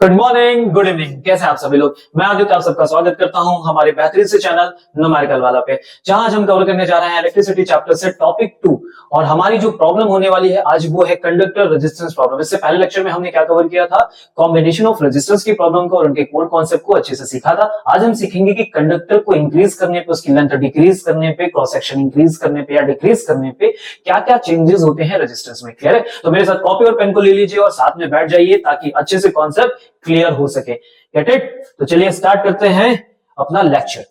Good morning, good evening, कैसे हैं आप सभी लोग। मैं आदित्य आप सबका स्वागत करता हूं हमारे बेहतरीन से चैनल न्यूमेरिकल वाला पे, जहां आज हम कवर करने जा रहे हैं इलेक्ट्रिसिटी चैप्टर से टॉपिक 2। और हमारी जो प्रॉब्लम होने वाली है आज वो है कंडक्टर रेजिस्टेंस प्रॉब्लम। इससे पहले लेक्चर में हमने क्या कवर किया था, कॉम्बिनेशन ऑफ रेजिस्टेंस की प्रॉब्लम को और उनके कोर कॉन्सेप्ट को अच्छे से सीखा था। आज हम सीखेंगे कि कंडक्टर को इंक्रीज करने पे, उसकी लेंथ डिक्रीज करने पे, क्रॉस सेक्शन इंक्रीज करने पे या डिक्रीज करने पे क्या क्या चेंजेस होते हैं रेजिस्टेंस में। क्लियर है? तो मेरे साथ कॉपी और पेन को ले लीजिए और साथ में बैठ जाइए ताकि अच्छे से कॉन्सेप्ट क्लियर हो सके। Get it? तो चलिए स्टार्ट करते हैं अपना लेक्चर।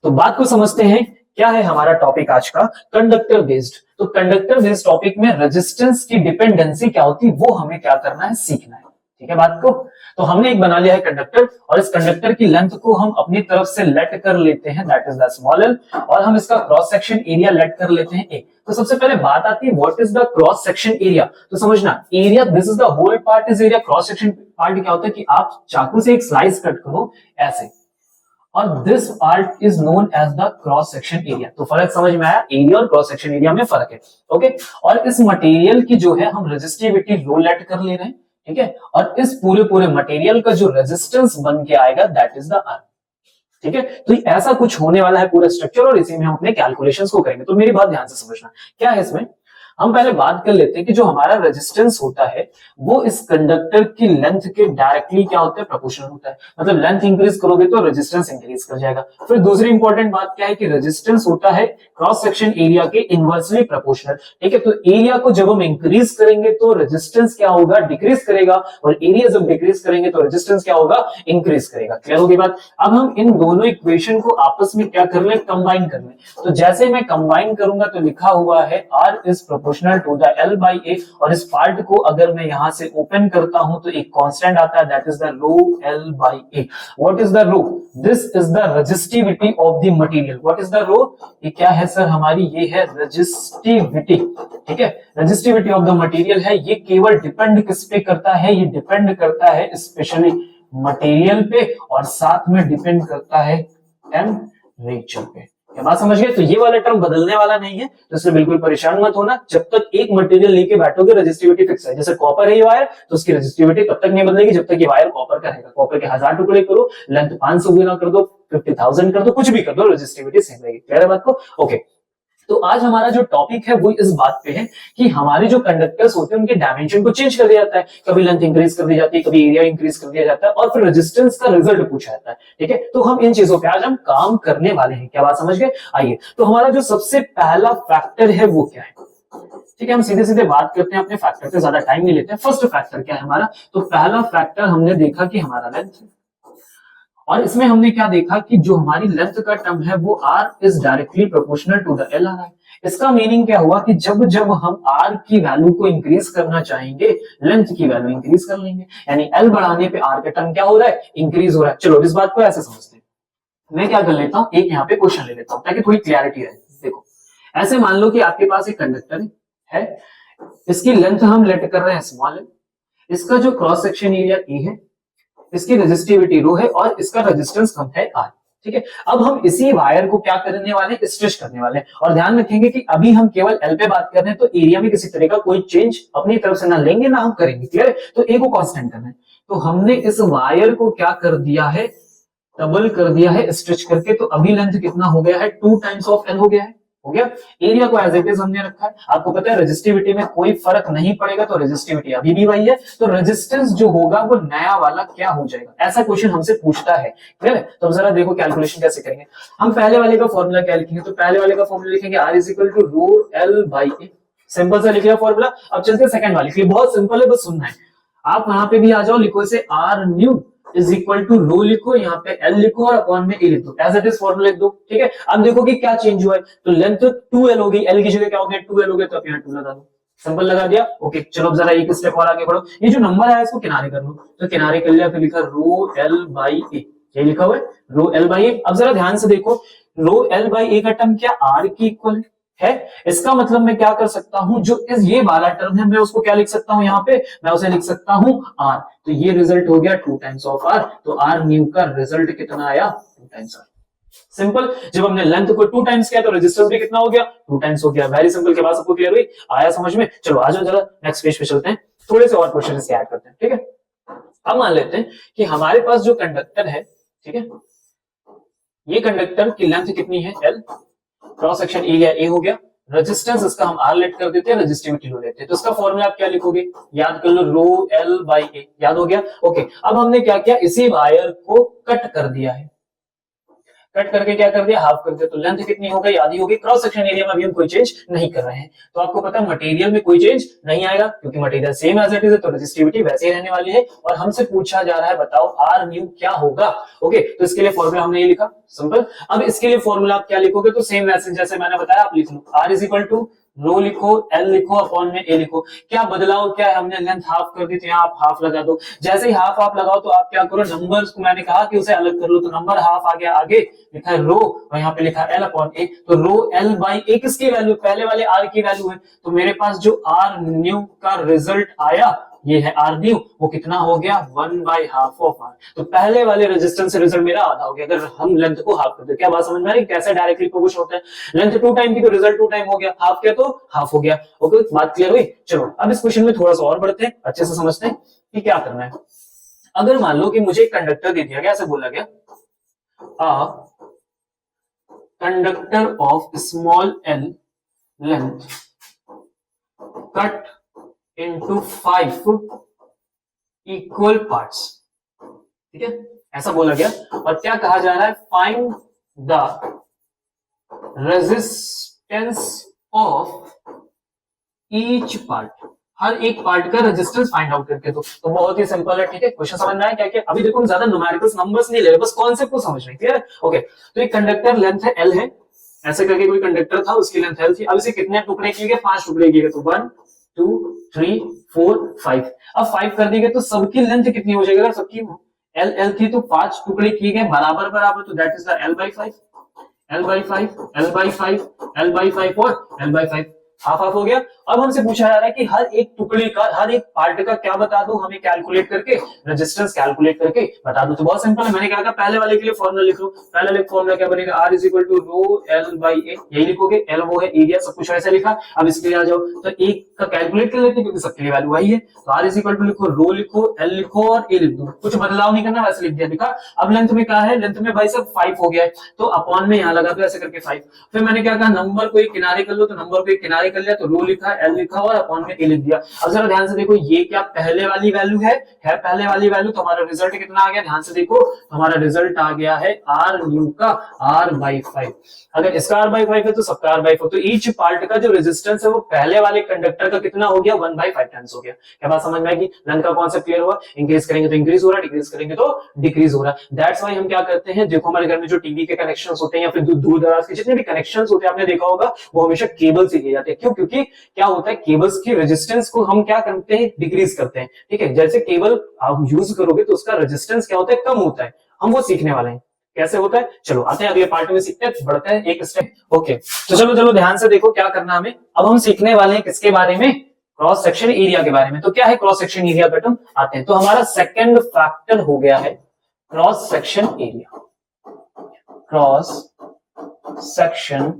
तो बात को समझते हैं, क्या है हमारा टॉपिक आज का, कंडक्टर बेस्ड। तो कंडक्टर बेस्ड टॉपिक में रेजिस्टेंस की डिपेंडेंसी क्या होती है वो हमें क्या करना है, सीखना है। ठीक है बात को? तो हमने एक बना लिया है कंडक्टर और इस कंडक्टर की लेंथ को हम अपनी तरफ से लेट कर लेते हैं, that is the small L, और हम इसका क्रॉस सेक्शन एरिया लेट कर लेते हैं ए। तो सबसे पहले बात आती है what is the cross section area. तो समझना, area this is the whole part is area. Cross section part क्या होता है कि आप चाकू से एक स्लाइस कट करो ऐसे, और this part is known as the cross section area. तो फर्क समझ में आया, एरिया और क्रॉस सेक्शन एरिया में फर्क है। ओके, और इस मटेरियल की जो है हम रेजिस्टिविटी रो लेट कर ले रहे हैं। ठीक है, और इस पूरे मटेरियल का जो रेजिस्टेंस बन के आएगा दैट इज द आर। ठीक है, तो ऐसा कुछ होने वाला है पूरा स्ट्रक्चर और इसी में हम अपने कैलकुलेशंस को करेंगे। तो मेरी बात ध्यान से समझना, क्या है इसमें, हम पहले बात कर लेते हैं कि जो हमारा रेजिस्टेंस होता है वो इस कंडक्टर की लेंथ के डायरेक्टली क्या होता है, प्रोपोर्शनल होता है। मतलब लेंथ इंक्रीज करोगे तो रेजिस्टेंस इंक्रीज कर जाएगा। फिर दूसरी इंपॉर्टेंट बात क्या है कि रेजिस्टेंस होता है क्रॉस सेक्शन एरिया के इनवर्सली प्रोपोर्शनल। ठीक है, तो एरिया को जब हम इंक्रीज करेंगे तो रेजिस्टेंस क्या होगा, डिक्रीज करेगा, और एरिया जब डिक्रीज करेंगे तो रेजिस्टेंस क्या होगा, इंक्रीज करेगा। क्लियर होगी बात? अब हम इन दोनों इक्वेशन को आपस में क्या कर ले, कंबाइन कर ले। तो जैसे मैं कंबाइन करूंगा तो लिखा हुआ है R is proportional to the L by A, और इस पार्ट को अगर मैं यहां से ओपन करता हूं तो एक कांस्टेंट आता है that is the rho L by A। What is the rho? This is the resistivity of the material. What is the rho? ये क्या है सर हमारी, ये है रेजिस्टिविटी। ठीक है, रेजिस्टिविटी ऑफ द मटेरियल है। ये केवल डिपेंड किस पे करता है, ये डिपेंड करता है स्पेशली मटेरियल पे और साथ में डिपेंड करता है टेम्परेचर पे। क्या बात समझ गए? तो ये वाला टर्म बदलने वाला नहीं है, तो इसलिए बिल्कुल परेशान मत होना। जब तक एक मटेरियल लेके बैठोगे रेजिस्टिविटी फिक्स है। जैसे कॉपर है ये वायर, तो उसकी रेजिस्टिविटी तब तक नहीं बदलेगी जब तक ये वायर कॉपर का रहेगा। कॉपर के 1000 टुकड़े करो, लेंथ 500 गुना कर दो, 50,000 कर दो, कुछ भी कर दो, रेजिस्टिविटी सेम रहेगी। क्लियर है बात को? ओके, तो आज हमारा जो टॉपिक है वो इस बात पे है कि हमारे जो कंडक्टर्स होते हैं उनके डायमेंशन को चेंज कर दिया जाता है। कभी लेंथ इंक्रीज कर दी जाती है, कभी एरिया इंक्रीज कर दिया जाता है, और फिर रेजिस्टेंस का रिजल्ट पूछा जाता है। ठीक है, तो हम इन चीजों पे आज हम काम करने वाले हैं। क्या बात समझ गए? आइए, तो हमारा जो सबसे पहला फैक्टर है वो क्या है। ठीक है, हम सीधे सीधे बात करते हैं अपने फैक्टर पे, ज्यादा टाइम नहीं लेते हैं। फर्स्ट फैक्टर क्या है हमारा, तो पहला फैक्टर हमने देखा कि हमारा लेंथ है, और इसमें हमने क्या देखा कि जो हमारी लेंथ का टर्म है वो R is directly proportional to the L आ रहा है। इसका मीनिंग क्या हुआ कि जब जब हम R की वैल्यू को इंक्रीज करना चाहेंगे, लेंथ की वैल्यू इंक्रीज कर लेंगे, यानी L बढ़ाने पे R का टर्म क्या हो रहा है, इंक्रीज हो रहा है। चलो इस बात को ऐसे समझते हैं। मैं क्या कर लेता हूं, एक यहाँ पे क्वेश्चन ले लेता हूं ताकि थोड़ी क्लैरिटी रहे। देखो, ऐसे मान लो कि आपके पास एक कंडक्टर है, इसकी लेंथ हम लेट कर रहे हैं स्मॉल है, इसका जो क्रॉस सेक्शन एरिया E है, इसकी रेजिस्टिविटी रो है, और इसका रेजिस्टेंस कम है R। ठीक है, अब हम इसी वायर को क्या करने वाले हैं, स्ट्रेच करने वाले हैं। और ध्यान रखेंगे कि अभी हम केवल L पे बात कर रहे हैं, तो एरिया में किसी तरह का कोई चेंज अपनी तरफ से ना लेंगे ना हम करेंगे। क्लियर है? तो A को कांस्टेंट करना है, तो हमने इस वायर को क्या कर दिया है, डबल कर दिया है स्ट्रेच करके। तो अभी लेंथ कितना हो गया है, 2 टाइम्स ऑफ L हो गया है। हो गया, एरिया को एज इट इज हमने रखा है। आपको पता है रेजिस्टिविटी में कोई फर्क नहीं पड़ेगा, तो रेजिस्टिविटी अभी भी वही है। तो रेजिस्टेंस जो होगा वो नया वाला क्या हो जाएगा, ऐसा क्वेश्चन हमसे पूछता है। क्लियर है? तो जरा देखो कैलकुलेशन कैसे करेंगे। हम पहले वाले का फॉर्मूला क्या लिखेंगे, तो पहले वाले का फॉर्मूला लिखेंगे R is equal to rho L by A। Simple सा लिख लिया फॉर्मूला। अब चलते हैं सेकंड वाले के लिए, बहुत सिंपल है, बस सुनना है। आप वहां पे भी आ जाओ, लिखो इसे R new is equal to rho लिखो, यहाँ पे L लिखो और अपॉन में A लिख दो, एज इट इज फॉर्मूला लिख दो। ठीक है, अब देखो कि क्या चेंज हुआ है। तो लेंथ तो 2L हो गई, L की जगह क्या हो गया, 2L हो गया, तो आप यहाँ 2 लगा दो। सिंपल लगा दिया। ओके, चलो अब जरा एक स्टेप और आगे बढ़ो। ये जो नंबर है इसको किनारे कर लो, तो किनारे कर लिया, फिर लिखा रो L बाई A। ये लिखा हुआ है रो L बाई A। अब जरा ध्यान से देखो, रो L बाई A का टर्म क्या R की इक्वल है। इसका मतलब मैं क्या कर सकता हूं, जो इस ये वाला टर्म है मैं उसको क्या लिख सकता हूं, यहाँ पे मैं उसे लिख सकता हूं R। तो ये रिजल्ट हो गया 2 टाइम्स ऑफ R। तो R न्यू का रिजल्ट कितना आया, 2 टाइम्स R। सिंपल, जब हमने लेंथ को 2 टाइम्स किया तो रेजिस्टेंस भी कितना हो गया, 2 टाइम्स हो गया। Very simple. के बाद सबको क्लियर हुई, आया समझ में? चलो आ जाओ जरा नेक्स्ट पेज पे चलते हैं, थोड़े से और क्वेश्चन इसके ऐड करते हैं। ठीक है, अब मान लेते हैं कि हमारे पास जो कंडक्टर है, ठीक है, ये कंडक्टर की लेंथ कितनी है, L, cross section area A हो गया, रेजिस्टेंस इसका हम R लेट कर देते हैं, रेजिस्टिविटी लो लेते हैं, तो इसका फॉर्मूला आप क्या लिखोगे, याद कर लो, रो L बाई A, याद हो गया। ओके, अब हमने क्या किया, इसी वायर को कट कर दिया है, कट करके क्या कर दिया, हाफ कर दिया, तो लेंथ कितनी हो गई, आधी हो गई। क्रॉस सेक्शन एरिया में भी हम कोई चेंज नहीं कर रहे हैं, तो आपको पता है मटेरियल में कोई चेंज नहीं आएगा क्योंकि material same as it is है, तो रेजिस्टिविटी वैसे ही रहने वाली है। और हमसे पूछा जा रहा है बताओ आर न्यू क्या होगा। ओके, तो इसके लिए फॉर्मूला हमने ये लिखा, सिंपल। अब इसके लिए फॉर्मूला आप क्या लिखोगे, तो सेम मैसेज जैसे मैंने बताया आप लिख लो, are is equal to rho लिखो, एल लिखो, अपॉन में ए लिखो। क्या बदलाव क्या है, हमने लेंथ हाफ कर दी, तो यहाँ आप हाफ लगा दो। जैसे ही हाफ आप लगाओ तो आप क्या करो, नंबर्स को मैंने कहा कि उसे अलग कर लो, तो नंबर हाफ आ गया, आगे लिखा है रो और यहाँ पे लिखा एल अपॉन ए, तो रो एल बाई ए किसकी वैल्यू, पहले वाले आर की वैल्यू है, तो मेरे पास जो आर न्यू का रिजल्ट आया ये है आर न्यू, वो कितना हो गया, 1/2 ऑफ आर। तो पहले वाले रेजिस्टेंस से रिजल्ट मेरा आधा हो गया अगर हम लेंथ को हाफ कर दे। क्या बात समझ में आ रही, कैसे डायरेक्टली प्रोपोर्शन होता है, लेंथ 2 टाइम की तो रिजल्ट 2 टाइम हो गया, हाफ किया तो हाफ हो गया। ओके, बात क्लियर हुई। चलो अब इस क्वेश्चन में थोड़ा सा और बढ़ते हैं, अच्छे से समझते हैं कि क्या करना है। अगर मान लो कि मुझे एक कंडक्टर दे दिया गया, ऐसे बोला गया, a conductor of small L length cut into 5 equal parts, ठीक है, ऐसा बोला गया। और क्या कहा जा रहा है, find the resistance of each part, हर एक पार्ट का रेजिस्टेंस फाइंड आउट करके दो। तो बहुत ही सिंपल है, ठीक है, क्वेश्चन समझ में आया क्या क्या। अभी देखो हम ज्यादा न्यूमेरिकल्स नंबर्स नहीं ले रहे, बस कॉन्सेप्ट को समझ रहे हैं, क्लियर है। ओके, तो एक कंडक्टर लेंथ है एल है, ऐसे करके कोई कंडक्टर था, उसकी लेंथ एल थी। अब इसे कितने टुकड़े किए गए, 5 टुकड़े किए गए, तो 1 2 3 4 5। अब 5 कर दिए तो सबकी लेंथ कितनी हो जाएगी, अगर सबकी एल एल थी तो 5 टुकड़े किए गए बराबर बराबर, तो that is the L by 5, L by 5, L by 5, L by 5 और एल बाई 5, हाफ हाफ हो गया। अब हमसे पूछा जा रहा है कि हर एक टुकड़े का, हर एक पार्ट का क्या बता दो, हमें कैलकुलेट करके, रेजिस्टेंस कैलकुलेट करके बता दो। तो बहुत सिंपल है, मैंने क्या कहा, पहले वाले के लिए फॉर्मूला लिख लो। पहले वाले फॉर्मूला क्या बनेगा, R is equal to rho L by A, यही लिखोगे, एल वो है एरिया, सब कुछ वैसे लिखा। अब इसके लिए आ जाओ, तो एक का कैलकुलेट कर लेते हैं क्योंकि सबके लिए वैल्यू वही है, तो आर इज इक्वल टू लिखो, रो लिखो, एल लिखो और ए लिख दो, कुछ बदलाव नहीं करना, वैसे लिख दिया, लिखा। अब लेंथ में क्या है, लेंथ में भाई सब 5 हो गया है, तो अपॉन में यहाँ लगा दो ऐसे करके 5। फिर मैंने क्या कहा, नंबर को एक किनारे कर लो, तो नंबर को एक किनारे कर लिया, तो रो लिखा, एल लिखा और अपॉन में ए लिख दिया। अब जरा ध्यान से देखो, ये क्या पहले वाली वैल्यू है पहले वाली वैल्यू, तो हमारा रिजल्ट कितना आ गया, ध्यान से देखो, हमारा रिजल्ट आ गया है आर न्यू का R/5। अगर इसका R/5 है तो सबका R/5, तो ईच पार्ट का जो रेजिस्टेंस है वो पहले वाले कंडक्टर का कितना हो गया, 1/5 टाइम्स हो गया। क्या बात समझ में आएगी, लेंथ का कॉन्सेप्ट क्लियर हुआ। इंक्रीज करेंगे तो इंक्रीज हो रहा है, डिक्रीज करेंगे तो डिक्रीज हो रहा है। दैट्स व्हाई हम क्या करते हैं, देखो हमारे घर में जो टीवी के कनेक्शंस होते हैं या फिर दूर दराज के जितने भी कनेक्शंस होते हैं, आपने देखा होगा, वो हमेशा केबल से किए जाते हैं। क्यों, क्योंकि क्या होता है, केबल्स की रेजिस्टेंस को हम क्या करते हैं, डिक्रीज करते हैं, ठीक है। जैसे केबल आप यूज करोगे तो उसका रेजिस्टेंस क्या होता है, कम होता है। हम वो सीखने वाले हैं, कैसे होता है, चलो आते हैं अगले पार्ट में, सीखते हैं, बढ़ते हैं एक स्टेप। ओके, तो चलो ध्यान से देखो क्या करना हमें। अब हम सीखने वाले हैं किसके बारे में, क्रॉस सेक्शन एरिया के बारे में। तो क्या है क्रॉस सेक्शन एरिया का टर्म, आते हैं। तो हमारा सेकंड फैक्टर हो गया है cross section area, cross section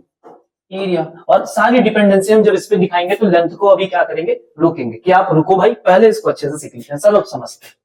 area. और सारी डिपेंडेंसी हम जब इस पे दिखाएंगे तो लेंथ को अभी क्या करेंगे, रोकेंगे कि आप रुको भाई, पहले इसको अच्छे से सीख लीजिए, सब अब समझते हैं।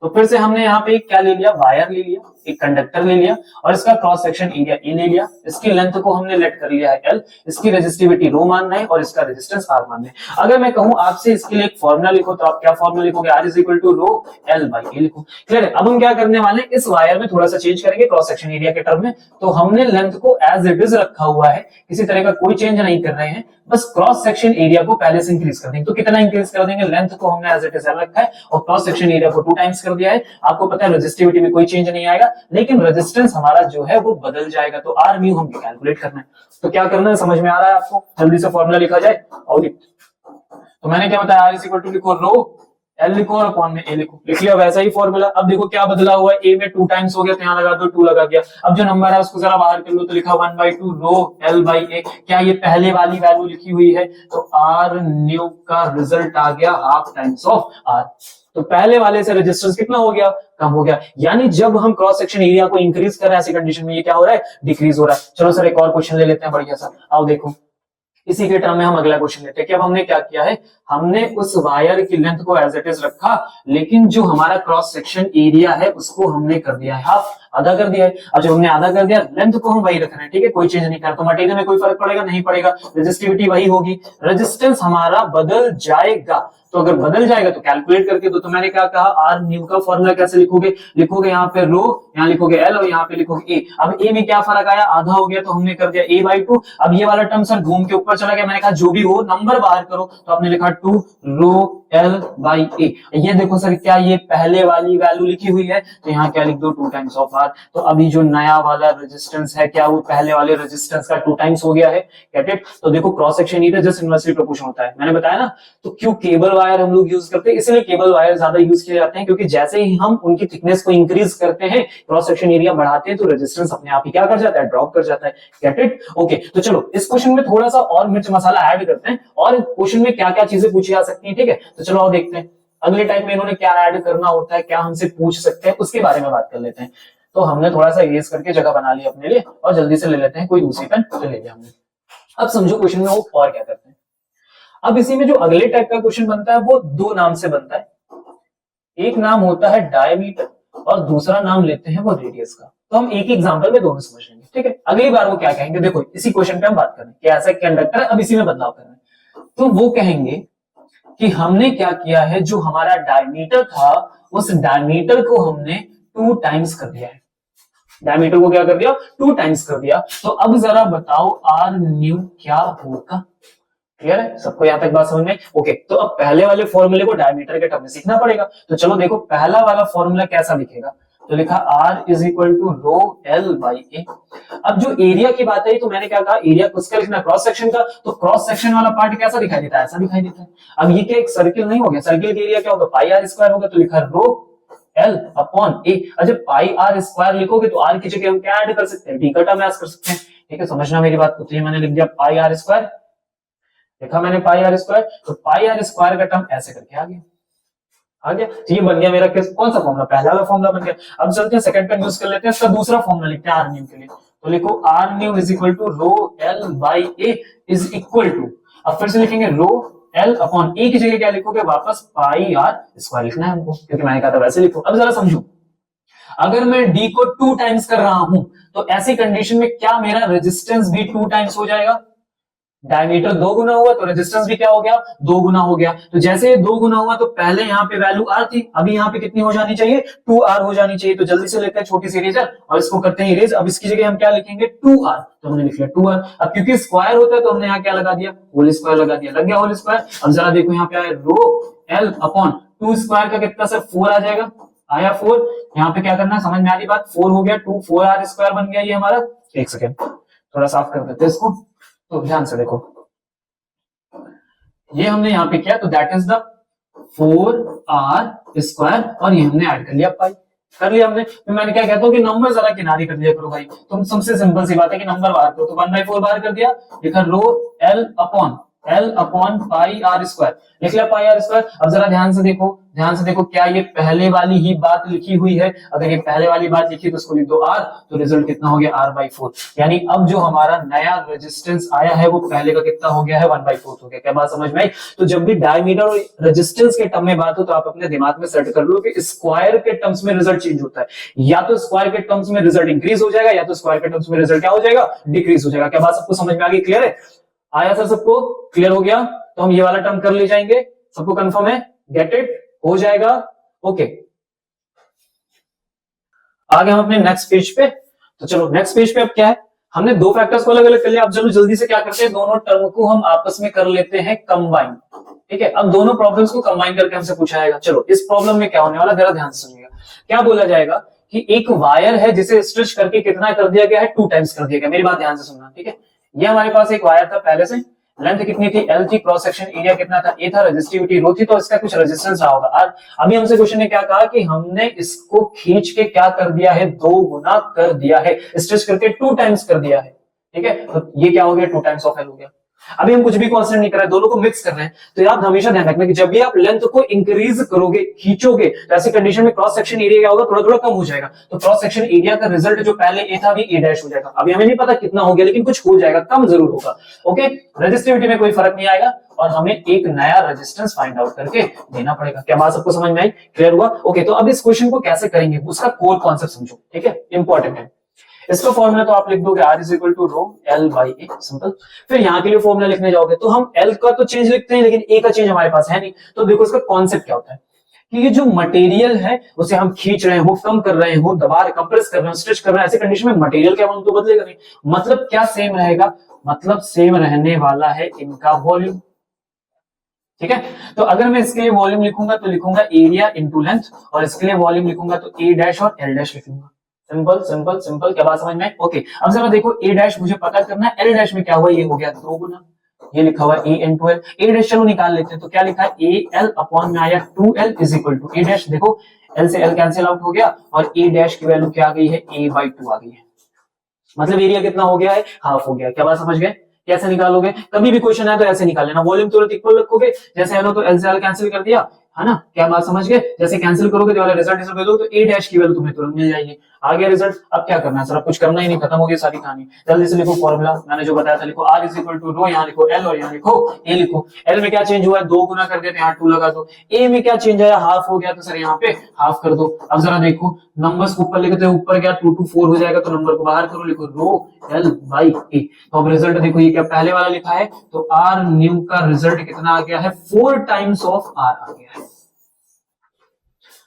तो फिर से हमने यहाँ पे क्या ले लिया, वायर ले लिया, एक कंडक्टर ले लिया और इसका क्रॉस सेक्शन एरिया ए ले लिया। इसकी लेंथ को हमने लेट कर लिया है एल, इसकी रेजिस्टिविटी रो मानना है और इसका रेजिस्टेंस आर मानना है। अगर मैं कहूं आपसे इसके लिए एक फॉर्मूला लिखो, तो आप क्या फॉर्मूला लिखोगे, R is equal to rho L by A लिखो। क्लियर है। अब हम क्या करने वाले हैं, इस वायर में थोड़ा सा चेंज करेंगे क्रॉस सेक्शन एरिया के टर्म में। तो हमने लेंथ को एज इट इज रखा हुआ है, किसी तरह का कोई चेंज नहीं कर रहे हैं, बस क्रॉस सेक्शन एरिया को पहले से इंक्रीज कर देंगे। तो कितना इंक्रीज कर देंगे, लेंथ को हमने एज इट इज रखा है और क्रॉस सेक्शन एरिया को 2 टाइम्स कर दिया है। आपको पता है रेजिस्टिविटी में कोई चेंज नहीं आएगा, लेकिन रेजिस्टेंस हमारा जो है वो बदल जाएगा। तो आर म्यू हमको कैलकुलेट करना है। तो क्या करना है, समझ में आ रहा है आपको, जल्दी से फॉर्मूला लिखा जाए। और तो मैंने क्या बताया, आर इज इक्वल टू लिखो रो एल लिखो और अपॉन में ए लिखो, लिख लिया वैसा ही फॉर्मूला। अब देखो क्या बदला हुआ है, ए में 2 टाइम्स हो गया तो यहाँ लगा दो 2 लगा दिया। अब जो नंबर है उसको जरा बाहर कर लो, तो लिखा 1/2 रो एल बाई ए। क्या ये पहले वाली वैल्यू लिखी हुई है, तो आर न्यू का रिजल्ट आ गया हाफ टाइम्स ऑफ आर। तो पहले वाले से रेजिस्टेंस कितना हो गया, कम हो गया। यानी जब हम क्रॉस सेक्शन एरिया को इंक्रीज कर रहे हैं ऐसी कंडीशन में ये क्या हो रहा है, डिक्रीज हो रहा है। चलो सर एक और क्वेश्चन ले लेते हैं बढ़िया सा, आओ देखो। इसी के टर्म में हम अगला क्वेश्चन लेते हैं कि अब हमने क्या किया है, हमने उस वायर की लेंथ को एज इट इज रखा, लेकिन जो हमारा क्रॉस सेक्शन एरिया है उसको हमने कर दिया है हाफ, आधा कर दिया है। अब जब हमने आधा कर दिया, लेंथ को हम वही रख रहे हैं, ठीक है, कोई चेंज नहीं कर, तो मटेरियल में कोई फर्क पड़ेगा नहीं पड़ेगा, रेजिस्टिविटी वही होगी, रेजिस्टेंस हमारा बदल जाएगा। तो अगर बदल जाएगा तो कैलकुलेट करके दो। तो मैंने क्या कहा, आर न्यू का फॉर्मूला कैसे लिखोगे, लिखोगे यहाँ पे रो, यहाँ लिखोगे एल और यहाँ पे लिखोगे ए। अब ए में क्या फर्क आया, आधा हो गया तो हमने कर दिया a बाई 2। अब ये वाला टर्म सर घूम के ऊपर चला गया, मैंने कहा जो भी हो नंबर बाहर करो, तो आपने लिखा 2 रो एल बाई ए। ये देखो सर क्या ये पहले वाली वैल्यू लिखी हुई है, तो यहाँ क्या लिख दो 2 टाइम्स ऑफ आर। तो अभी जो नया वाला रेजिस्टेंस है क्या वो पहले वाले रेजिस्टेंस का 2 टाइम्स हो गया है, गेट इट। तो देखो cross section area just inversely proportional होता है, मैंने बताया ना। तो क्यों केबल वायर हम लोग यूज करते हैं, इसलिए केबल वायर ज्यादा यूज किए जाते हैं, क्योंकि जैसे ही हम उनकी थिकनेस को इंक्रीज करते हैं, क्रॉस सेक्शन एरिया बढ़ाते हैं, तो रेजिस्टेंस अपने आप ही क्या कर जाता है, ड्रॉप कर जाता है, गेट इट। ओके, तो चलो इस क्वेश्चन में थोड़ा सा और मिर्च मसाला ऐड करते हैं, और क्वेश्चन में क्या क्या चीजें पूछी जा सकती है, ठीक है। तो चलो और देखते हैं अगले टाइप में इन्होंने क्या ऐड करना होता है, क्या हमसे पूछ सकते हैं, उसके बारे में बात कर लेते हैं। तो हमने थोड़ा सा इरेज करके जगह बना ली अपने लिए, और जल्दी से ले लेते हैं कोई दूसरी पेन, तो ले लिया हमने। अब समझो क्वेश्चन में वो और क्या करते हैं। अब इसी में जो अगले टाइप का क्वेश्चन बनता है वो दो नाम से बनता है, एक नाम होता है डायमीटर और दूसरा नाम लेते हैं वो रेडियस का। तो हम एक एग्जांपल में दोनों समझ लेंगे, ठीक है। अगली बार वो क्या कहेंगे, देखो इसी क्वेश्चन पे हम बात करें कि ऐसा कंडक्टर है, अब इसी में बदलाव कर रहे हैं, तो वो कहेंगे कि हमने क्या किया है, जो हमारा डायमीटर था उस डायमीटर को हमने 2 टाइम्स कर दिया है, डायमीटर को क्या कर दिया, 2 टाइम्स कर दिया। तो अब जरा बताओ आर न्यू क्या होगा, क्लियर है सबको यहां तक बात समझ में। ओके, तो अब पहले वाले फॉर्मूले को डायमीटर के टर्म में सीखना पड़ेगा। तो चलो देखो पहला वाला फॉर्मूला कैसा दिखेगा, तो लिखा R is equal to rho L by A. अब जो एरिया की बात है, तो मैंने क्या कहा, एरिया किसका लिखना, क्रॉस सेक्शन का। तो क्रॉस सेक्शन वाला पार्ट कैसा दिखाई देता है, ऐसा दिखाई देता है। अब ये क्या एक सर्किल नहीं हो गया, सर्किल का एरिया क्या होगा, पाई आर स्क्वायर होगा, तो लिखा रो एल अपॉन ए। जब पाई आर स्क्वायर लिखोगे तो आर की जगह हम क्या ऐड कर सकते हैं, डी का टर्म ऐड कर सकते हैं, ठीक है, समझना मेरी बात को। तो ये मैंने लिख दिया पाई आर स्क्वायर, लिखा मैंने पाई आर स्क्वायर, तो पाई आर स्क्वायर का टर्म ऐसे करके आ गया, आ गया। तो ये बन गया मेरा किस, कौन सा फॉर्मूला, पहला वाला फॉर्मूला बन गया। अब चलते हैं सेकंड पेन यूज कर लेते हैं, इसका दूसरा फॉर्मूला लिखते हैं आर न्यू के लिए। तो लिखो R new is equal to rho L by A is equal to, अब फिर से लिखेंगे रो एल अपॉन ए की जगह क्या लिखोगे, वापस पाई आर स्क्वायर लिखना है हमको, क्योंकि मैंने कहा था वैसे लिखो। अब जरा समझो, अगर मैं डी को 2 टाइम्स कर रहा हूं, तो ऐसी कंडीशन में क्या मेरा रेजिस्टेंस भी 2 टाइम्स हो जाएगा, डायमीटर 2 गुना हुआ तो रेजिस्टेंस भी क्या हो गया, 2 गुना हो गया। तो जैसे ये 2 गुना हुआ तो पहले यहाँ पे वैल्यू आर थी, अभी यहाँ पे कितनी हो जानी चाहिए, 2r हो जानी चाहिए। तो जल्दी से लेते हैं छोटी सी इरेजर और इसको करते हैं इरेज। अब इसकी जगह हम क्या लिखेंगे, 2r, तो हमने लिख लिया 2r। अब क्योंकि स्क्वायर होता है तो हमने यहाँ क्या लगा दिया, होल स्क्वायर लगा दिया, लग गया होल स्क्वायर। अब जरा देखो यहाँ पे आया रो एल अपॉन 2 स्क्वायर का कितना सर 4 आ जाएगा, आया 4। यहाँ पे क्या करना है, समझ में आ रही बात, 4 हो गया, 2 4r स्क्वायर बन गया ये हमारा। एक सेकेंड थोड़ा साफ कर देते हैं इसको, तो ध्यान से देखो, ये हमने यहाँ पे किया, तो that is the 4r square, और ये हमने ऐड कर लिया पाई, कर लिया हमने। तो मैंने क्या कहता हूँ कि नंबर जरा किनारे कर दिया करो भाई, तुम सबसे सिंपल सी बात है कि नंबर बाहर करो। तो 1/4 बाहर कर दिया, लिखा rho L upon pi R square, लिख लिया पाई आर स्क्वायर। अब जरा ध्यान से देखो, ध्यान से देखो, क्या ये पहले वाली ही बात लिखी हुई है, अगर ये पहले वाली बात लिखी तो उसको लिख दो r, तो रिजल्ट कितना हो गया r/4। यानी अब जो हमारा नया रेजिस्टेंस आया है वो पहले का कितना हो गया है, 1/4 हो गया। क्या बात समझ में आई। तो जब भी डायमीटर और रेजिस्टेंस के टर्म में बात हो तो आप अपने दिमाग में सेट कर लो कि स्क्वायर के टर्म्स में रिजल्ट चेंज होता है, या तो स्क्वायर के टर्म्स में रिजल्ट इंक्रीज हो जाएगा, या तो स्क्वायर के टर्म्स में रिजल्ट क्या हो जाएगा, डिक्रीज हो जाएगा। क्या बात सबको समझ में आ गई, क्लियर है, आया सर सबको, क्लियर हो गया। तो हम ये वाला टर्म कर ले जाएंगे, सबको कंफर्म है, गेट इट, हो जाएगा। ओके, आगे हम अपने नेक्स्ट पेज पे। तो चलो नेक्स्ट पेज पे अब क्या है, हमने दो फैक्टर्स को अलग अलग कर लिया। अब चलो जल्दी से क्या करते हैं, दोनों टर्म को हम आपस में कर लेते हैं कंबाइन, ठीक है। अब दोनों प्रॉब्लम्स को कंबाइन करके हमसे पूछा जाएगा। चलो इस प्रॉब्लम में क्या होने वाला, जरा ध्यान से सुनिएगा। क्या बोला जाएगा कि एक वायर है जिसे स्ट्रेच करके कितना कर दिया गया है, 2 टाइम्स कर दिया गया। मेरी बात ध्यान से सुनना, ठीक है। ये हमारे पास एक वायर था पहले से, लेंथ कितनी थी, एल थी, क्रॉस सेक्शन एरिया कितना था, ए था, रेजिस्टिविटी रो थी, तो इसका कुछ रेजिस्टेंस रहा होगा आर। अभी हमसे क्वेश्चन ने क्या कहा कि हमने इसको खींच के क्या कर दिया है, 2 गुना कर दिया है, स्ट्रेच करके 2 टाइम्स कर दिया है, ठीक है। तो ये क्या हो गया, 2 टाइम्स ऑफ एल हो गया। अभी हम कुछ भी कांस्टेंट नहीं कर रहे हैं, दोनों को मिक्स कर रहे हैं। तो आप हमेशा ध्यान रखना कि जब भी आप लेंथ को इंक्रीज करोगे, खींचोगे, तो ऐसी कंडीशन में क्रॉस सेक्शन एरिया क्या होगा, थोड़ा थोड़ा कम हो जाएगा। तो क्रॉस सेक्शन एरिया का रिजल्ट जो पहले ए था अभी ए डैश हो जाएगा। अभी हमें नहीं पता कितना हो गया, लेकिन कुछ हो जाएगा, कम जरूर होगा। ओके, रेजिस्टिविटी में कोई फर्क नहीं आएगा और हमें एक नया रेजिस्टेंस फाइंड आउट करके देना पड़ेगा। क्या बात सबको समझ में आई? क्लियर हुआ? ओके, तो अब इस क्वेश्चन को कैसे करेंगे उसका कोर कॉन्सेप्ट समझो, ठीक है, इंपॉर्टेंट है। इसका फॉर्मूला तो आप लिख दोगे R is equal to rho L by A, simple. फिर यहाँ के लिए फॉर्मूला लिखने जाओगे तो हम L का तो चेंज लिखते हैं, लेकिन A का चेंज हमारे पास है नहीं। तो देखो इसका कॉन्सेप्ट क्या होता है कि ये जो मटेरियल है उसे हम खींच रहे हो, कम कर रहे हो, दबा रहे, कंप्रेस कर रहे हो, स्ट्रेच कर रहे हैं, ऐसी कंडीशन में मटेरियल क्या तो बदलेगा नहीं। मतलब क्या सेम रहेगा? मतलब सेम रहने वाला है इनका वॉल्यूम, ठीक है। तो अगर मैं इसके लिए वॉल्यूम लिखूंगा तो लिखूंगा एरिया इंटू लेंथ, और इसके लिए वॉल्यूम लिखूंगा तो ए डैश और एल डैश लिखूंगा। सिंपल सिंपल सिंपल, क्या बात समझ में? ओके, अब जरा देखो ए डैश मुझे पता करना है, एल डैश में क्या हुआ, ये हो गया 2 गुना, ये लिखा हुआ ए इंटू एल। ए डैश चलो निकाल लेते हैं, तो क्या लिखा है, ए एल अपॉन में आया 2l is equal to A dash. देखो एल से एल कैंसिल आउट हो गया और ए डैश की वैल्यू क्या आ गई है, a बाई 2 आ गई है। मतलब एरिया कितना हो गया है, हाफ हो गया। क्या बात समझ गए? कैसे निकालोगे? कभी भी क्वेश्चन आए तो ऐसे निकाल लेना, वॉल्यूम तुरंत इक्वल रखोगे, जैसे एल हो तो एल से एल कैंसिल कर दिया, है ना। क्या बात समझ गए? जैसे कैंसिल करोगे तो वाला रिजल्ट भेजोगे तो ए डैश की वैल्यू तुम्हें तुरंत मिल जाएगी। आ गया रिजल्ट। अब क्या करना है सर? अब कुछ करना ही नहीं, खत्म हो गई सारी कहानी। जल्दी से लिखो फॉर्मूला, मैंने जो बताया था लिखो, R इज इक्वल टू रो, यहाँ लिखो L और यहाँ लिखो A लिखो। L में क्या चेंज हुआ है, 2 गुना कर देते हैं, यहाँ 2 लगा दो। A में क्या चेंज आया, हाफ हो गया, तो सर यहाँ पे हाफ कर दो। अब जरा देखो नंबर्स ऊपर लिखते हैं, ऊपर गया 2 to 4 हो जाएगा, तो नंबर को बाहर करो, लिखो रो L बाई A। तो अब रिजल्ट देखो, ये क्या पहले वाला लिखा है, तो R न्यू का रिजल्ट कितना आ गया है, 4 टाइम्स ऑफ R आ गया है।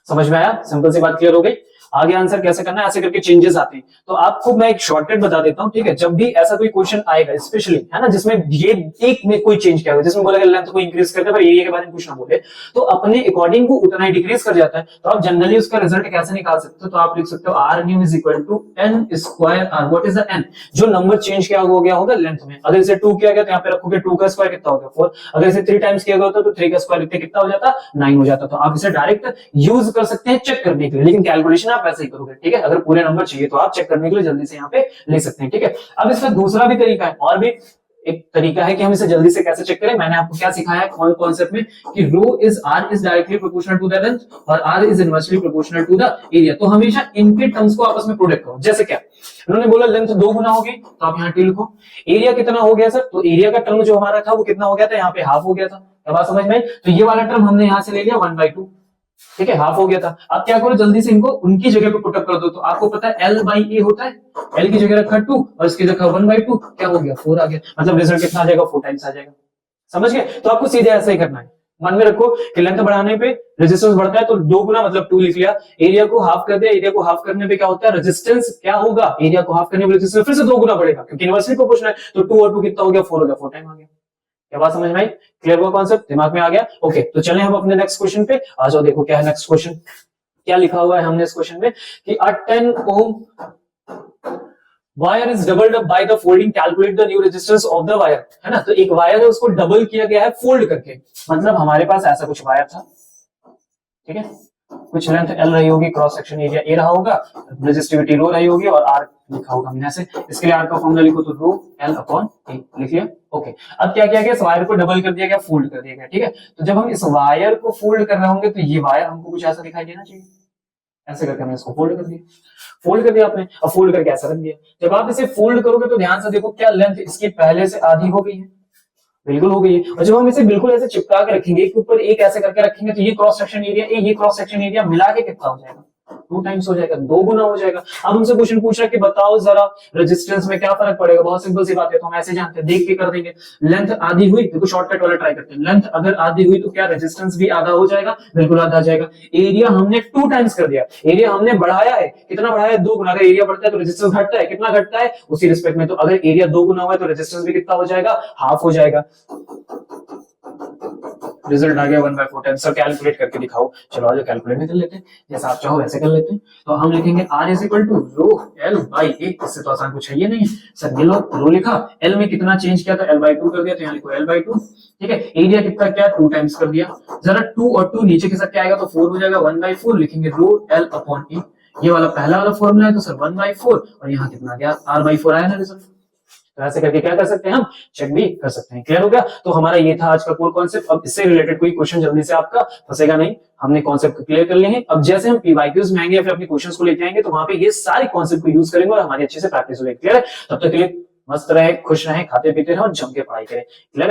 समझ में आया? सिंपल सी बात क्लियर हो गई। आगे आंसर कैसे करना है, ऐसे करके चेंजेस आते हैं। तो आपको मैं एक शॉर्टकट बता देता हूं, ठीक है। जब भी ऐसा कोई क्वेश्चन आएगा स्पेशली, है ना, जिसमें ये एक में कोई चेंज किया हुआ, जिसमें बोला गया लेंथ को इंक्रीज करते पर एरिया के बारे में कुछ ना बोले, तो अपने अकॉर्डिंग को उतना ही डिक्रीज कर जाता है। तो आप जनरली उसका रिजल्ट कैसे निकाल सकते हो, तो आप लिख सकते हो R new is equal to N square R. What is the N? जो नंबर चेंज किया हो गया होगा लेंथ में। अगर इसे 2 किया गया तो यहाँ पे रखोगे 2 का स्क्वायर कितना हो गया 4। अगर इसे 3 टाइम्स किया गया होता तो 3 का स्क्वायर कितना हो जाता, 9 हो जाता। तो आप इसे डायरेक्ट यूज कर सकते हैं चेक करने के लिए, लेकिन कैलकुलेशन आप ऐसे ही करोगे, ठीक है। अगर पूरे नंबर चाहिए तो आप चेक करने के लिए जल्दी से यहाँ पे ले सकते हैं, ठीक है। अब इसका दूसरा भी तरीका है, और भी एक तरीका है कि हम इसे जल्दी से कैसे चेक करें। मैंने आपको क्या सिखाया है कॉन्सेप्ट में कि rho is R is directly proportional to the length और R is inversely proportional to the area. तो हमेशा इनके टर्म्स को आपस में प्रोडक्ट करो। जैसे क्या उन्होंने बोला लेंथ 2 गुना होगी, तो आप यहाँ टी लिखो। एरिया कितना हो गया सर, तो एरिया का टर्म जो हमारा था वो कितना हो गया था, यहाँ पे हाफ हो गया था। क्या बात समझ में? तो ये वाला टर्म हमने यहाँ से ले लिया 1/2, ठीक है, हाफ हो गया था। अब क्या करो, जल्दी से इनको उनकी जगह पे पुटअप कर दो। तो आपको पता है L बाई ए होता है, L की जगह रखा 2 और इसकी जगह 1/2, क्या हो गया 4 आ गया। मतलब रिजल्ट कितना आ जाएगा, 4 टाइम्स आ जाएगा। समझ गए? तो आपको सीधे ऐसा ही करना है। मन में रखो कि लेंथ बढ़ाने पे रेजिस्टेंस बढ़ता है, तो 2 गुना मतलब 2 लिख लिया। एरिया को हाफ कर दिया, एरिया को हाफ करने पे क्या होता है, रेजिस्टेंस क्या होगा, एरिया को हाफ करने पे रेजिस्टेंस फिर से 2 गुना बढ़ेगा, क्योंकि इनवर्सली प्रोपोर्शनल है। तो 2 और 2 कितना हो गया, 4 हो गया, 4 टाइम आ गया। क्या बात समझ में आई? क्लियर हुआ कॉन्सेप्ट, दिमाग में आ गया? ओके, तो चलें हम अपने नेक्स्ट क्वेश्चन पे आ जाओ। देखो क्या है नेक्स्ट क्वेश्चन, क्या लिखा हुआ है हमने इस क्वेश्चन में कि a 10 ohm wire is doubled up by the folding, calculate the new resistance of the wire, है ना। तो एक वायर है उसको डबल किया गया है फोल्ड करके। मतलब हमारे पास ऐसा कुछ वायर था, ठीक है, कुछ लेंथ L रही होगी, क्रॉस सेक्शन एरिया A रहा होगा, रेजिस्टिविटी रो रही होगी और R लिखा होगा हमने ऐसे। इसके लिए R का फॉर्मूला लिखो तो रो L अपॉन A लिख लिया। ओके, अब क्या किया गया, इस वायर को डबल कर दिया गया, फोल्ड कर दिया गया, ठीक है। तो जब हम इस वायर को फोल्ड कर रहे होंगे तो ये वायर हमको कुछ ऐसा दिखाई देना चाहिए। ऐसे करके हमने इसको फोल्ड कर दिया, फोल्ड कर दिया आपने। अब फोल्ड करके ऐसा रख दिया। जब आप इसे फोल्ड करोगे तो ध्यान से देखो, क्या लेंथ इसकी पहले से आधी हो गई है, बिल्कुल हो गई है। और जब हम इसे बिल्कुल ऐसे चिपका के रखेंगे, एक ऊपर एक ऐसे करके रखेंगे, तो ये क्रॉस सेक्शन एरिया ये क्रॉस सेक्शन एरिया मिला के कितना हो जाएगा, 2 टाइम्स हो जाएगा, 2 गुना हो जाएगा। अब हमसे क्वेश्चन पूछ रहा है कि बताओ जरा रेजिस्टेंस में क्या फर्क पड़ेगा। बहुत सिंपल सी बात है, तो हम ऐसे जानते हैं, देख के कर देंगे। लेंथ आधी हुई, देखो शॉर्टकट वाला ट्राई करते हैं। लेंथ अगर आधी हुई तो क्या रेजिस्टेंस भी आधा हो जाएगा, बिल्कुल आधा आ जाएगा। एरिया हमने 2 टाइम्स कर दिया, एरिया हमने बढ़ाया है, कितना बढ़ाया है, 2 गुना। अगर एरिया बढ़ता है तो रेजिस्टेंस घटता है, कितना घटता है उसी रिस्पेक्ट में। तो अगर एरिया 2 गुना हुआ है तो रेजिस्टेंस भी कितना हो जाएगा, हाफ हो जाएगा। रिजल्ट आ गया 1/4 टाइम्स। सर कैलकुलेट करके दिखाओ। चलो आज कैलकुलेट भी कर लेते हैं, जैसा आप चाहो वैसे कर लेते हैं। तो हम लिखेंगे R is equal to rho L by A। इससे तो आसान कुछ है ये नहीं है सर। ये लो रो लिखा, L में कितना चेंज किया था, L/2 कर दिया, तो यहाँ लिखो L/2, ठीक है। एरिया कितना क्या, 2 टाइम्स कर दिया। जरा 2 और 2 नीचे के साथ क्या आएगा, तो 4 हो जाएगा, 1/4 लिखेंगे रो L अपॉन A। ये वाला पहला वाला फॉर्मूला है, तो सर 1/4 और यहाँ कितना गया, R/4 आया ना रिजल्ट। तो ऐसे करके क्या कर सकते हैं, हम चेक भी कर सकते हैं। क्लियर हो गया? तो हमारा ये था आज का कोर कॉन्सेप्ट। अब इससे रिलेटेड कोई क्वेश्चन जल्दी से आपका फंसेगा नहीं, हमने कॉन्सेप्ट क्लियर कर लिए हैं। अब जैसे हम पीवाईक्यूज में आएंगे या फिर अपने क्वेश्चंस को लेके आएंगे तो वहां पे ये सारे कॉन्सेप्ट को यूज करेंगे और हमारी अच्छे से प्रैक्टिस होगी। क्लियर है? तब तक के लिए मस्त रहे, खुश रहे, खाते पीते रहे और जम के पढ़ाई करें। क्लियर?